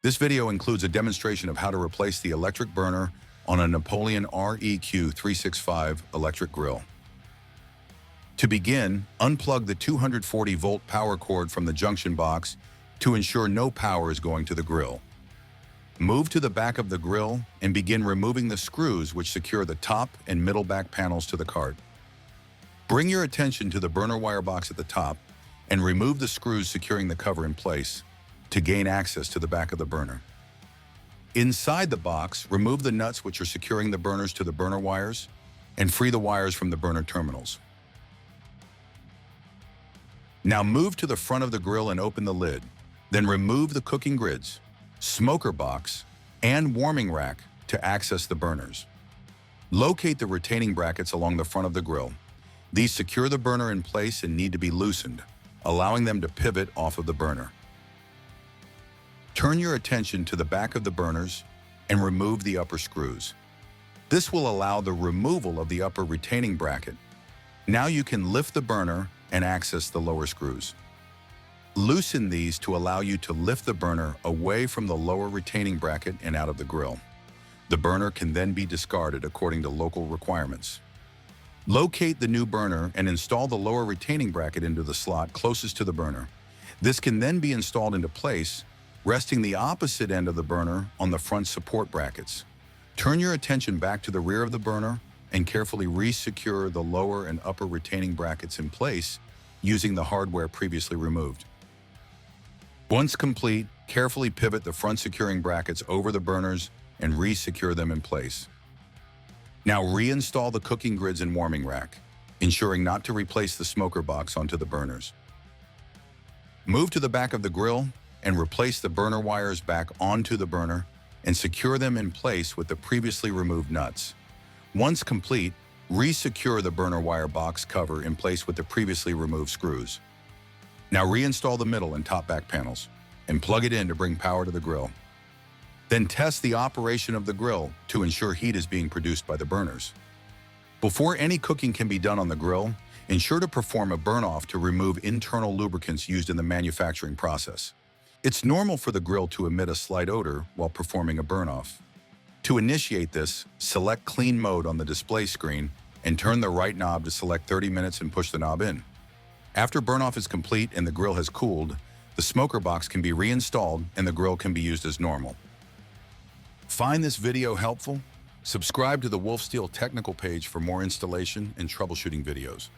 This video includes a demonstration of how to replace the electric burner on a Napoleon REQ365 Electric Grill. To begin, unplug the 240-volt power cord from the junction box to ensure no power is going to the grill. Move to the back of the grill and begin removing the screws which secure the top and middle back panels to the cart. Bring your attention to the burner wire box at the top and remove the screws securing the cover in place to gain access to the back of the burner. Inside the box, remove the nuts which are securing the burners to the burner wires and free the wires from the burner terminals. Now move to the front of the grill and open the lid. Then remove the cooking grids, smoker box, and warming rack to access the burners. Locate the retaining brackets along the front of the grill. These secure the burner in place and need to be loosened, allowing them to pivot off of the burner. Turn your attention to the back of the burners and remove the upper screws. This will allow the removal of the upper retaining bracket. Now you can lift the burner and access the lower screws. Loosen these to allow you to lift the burner away from the lower retaining bracket and out of the grill. The burner can then be discarded according to local requirements. Locate the new burner and install the lower retaining bracket into the slot closest to the burner. This can then be installed into place, resting the opposite end of the burner on the front support brackets. Turn your attention back to the rear of the burner and carefully re-secure the lower and upper retaining brackets in place using the hardware previously removed. Once complete, carefully pivot the front securing brackets over the burners and re-secure them in place. Now reinstall the cooking grids and warming rack, ensuring not to replace the smoker box onto the burners. Move to the back of the grill and replace the burner wires back onto the burner and secure them in place with the previously removed nuts. Once complete, re-secure the burner wire box cover in place with the previously removed screws. Now reinstall the middle and top back panels and plug it in to bring power to the grill. Then test the operation of the grill to ensure heat is being produced by the burners. Before any cooking can be done on the grill, ensure to perform a burn-off to remove internal lubricants used in the manufacturing process. It's normal for the grill to emit a slight odor while performing a burn-off. To initiate this, select Clean Mode on the display screen and turn the right knob to select 30 minutes and push the knob in. After burn-off is complete and the grill has cooled, the smoker box can be reinstalled and the grill can be used as normal. Find this video helpful? Subscribe to the Wolf Steel technical page for more installation and troubleshooting videos.